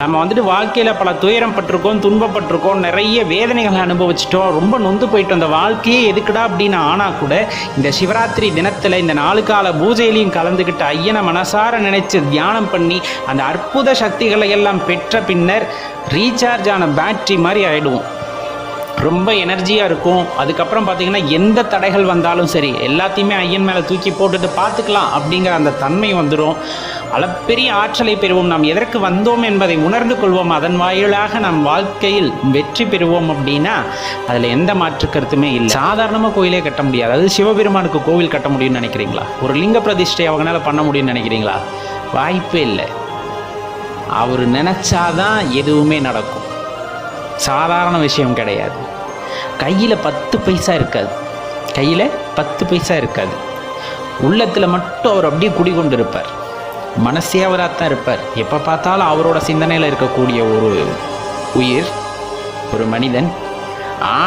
நம்ம வந்துட்டு வாழ்க்கையில் பல துயரம் பட்டிருக்கோம், துன்பப்பட்டிருக்கோம், நிறைய வேதனைகளை அனுபவிச்சிட்டோம், ரொம்ப நொந்து போயிட்டோம். அந்த வாழ்க்கையே எதுக்குடா அப்படின்னு ஆனால் கூட இந்த சிவராத்திரி தினத்தில் இந்த 4 கால பூஜையிலையும் கலந்துக்கிட்டு ஐயனை மனசார நினைச்சு தியானம் பண்ணி அந்த அற்புத சக்திகளை எல்லாம் பெற்ற பின்னர் ரீசார்ஜ் ஆன பேட்ரி மாதிரி ஆகிடுவோம். ரொம்ப எனர்ஜியாக இருக்கும். அதுக்கப்புறம் பார்த்திங்கன்னா எந்த தடைகள் வந்தாலும் சரி எல்லாத்தையுமே ஐயன் மேலே தூக்கி போட்டுட்டு பார்த்துக்கலாம் அப்படிங்கிற அந்த தன்மை வந்துடும். அளப்பெரிய ஆற்றலை பெறுவோம். நாம் எதற்கு வந்தோம் என்பதை உணர்ந்து கொள்வோம். அதன் வாயிலாக நம் வாழ்க்கையில் வெற்றி பெறுவோம் அப்படின்னா அதில் எந்த மாற்று கருத்துமே இல்லை. சாதாரணமாக கோயிலே கட்ட முடியாது. அது சிவபெருமானுக்கு கோவில் கட்ட முடியும்னு நினைக்கிறீங்களா? ஒரு லிங்க பிரதிஷ்டை அவங்களால பண்ண முடியும்னு நினைக்கிறீங்களா? வாய்ப்பே இல்லை. அவர் நினச்சாதான் எதுவுமே நடக்கும். சாதாரண விஷயம் கிடையாது. கையில் 10 பைசா இருக்காது. கையில் 10 பைசா இருக்காது. உள்ளத்தில் மட்டும் அவர் அப்படியே குடிகொண்டு இருப்பார். மனசே அவராக தான் இருப்பார். எப்போ பார்த்தாலும் அவரோட சிந்தனையில் இருக்கக்கூடிய ஒரு உயிர், ஒரு மனிதன்.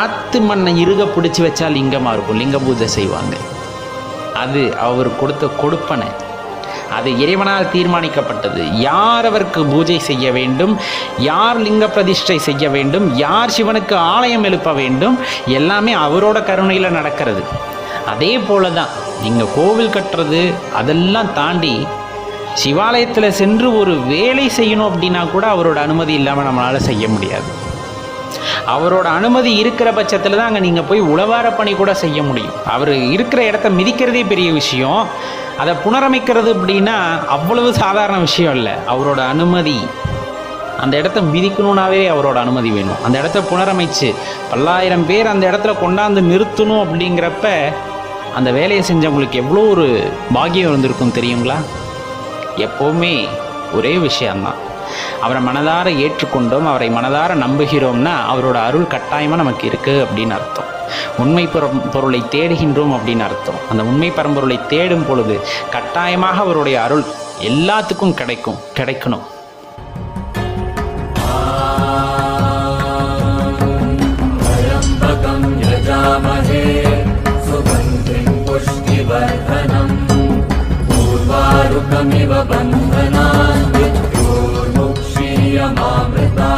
ஆற்று மண்ணை இறுக பிடிச்சி வச்சா லிங்கமாக இருக்கும். லிங்க பூஜை செய்வாங்க. அது அவர் கொடுத்த கொடுப்பனை. அது இறைவனால் தீர்மானிக்கப்பட்டது. யார் அவருக்கு பூஜை செய்ய வேண்டும், யார் லிங்க பிரதிஷ்டை செய்ய வேண்டும், யார் சிவனுக்கு ஆலயம் எழுப்ப வேண்டும், எல்லாமே அவரோட கருணையில் நடக்கிறது. அதே போல தான் நீங்கள் கோவில் கட்டுறது அதெல்லாம் தாண்டி சிவாலயத்தில் சென்று ஒரு வேலை செய்யணும் அப்படின்னா கூட அவரோட அனுமதி இல்லாமல் நம்மளால் செய்ய முடியாது. அவரோட அனுமதி இருக்கிற பட்சத்தில் தான் அங்கே நீங்கள் போய் உழவார பணி கூட செய்ய முடியும். அவர் இருக்கிற இடத்த மிதிக்கிறதே பெரிய விஷயம். அதை புனரமைக்கிறது அப்படின்னா அவ்வளவு சாதாரண விஷயம் இல்லை. அவரோட அனுமதி, அந்த இடத்த மிதிக்கணுன்னாவே அவரோட அனுமதி வேணும். அந்த இடத்த புனரமைச்சு பல்லாயிரம் பேர் அந்த இடத்துல கொண்டாந்து நிறுத்தணும் அப்படிங்கிறப்ப அந்த வேலையை செஞ்சவங்களுக்கு எவ்வளோ ஒரு பாக்கியம் இருந்திருக்கும் தெரியுங்களா? எப்போவுமே ஒரே விஷயந்தான், அவரை மனதார ஏற்றுக்கொண்டோம், அவரை மனதார நம்புகிறோம்னா அவரோட அருள் கட்டாயமாக நமக்கு இருக்குது அப்படின்னு அர்த்தம். உண்மை பொருளை தேடுகின்றோம் அப்படின்னு அர்த்தம். அந்த உண்மை பரம்பொருளை தேடும் பொழுது கட்டாயமாக அவருடைய அருள் எல்லாத்துக்கும் கிடைக்கணும். Bandhana, Mrityur Mukshiyamamrita.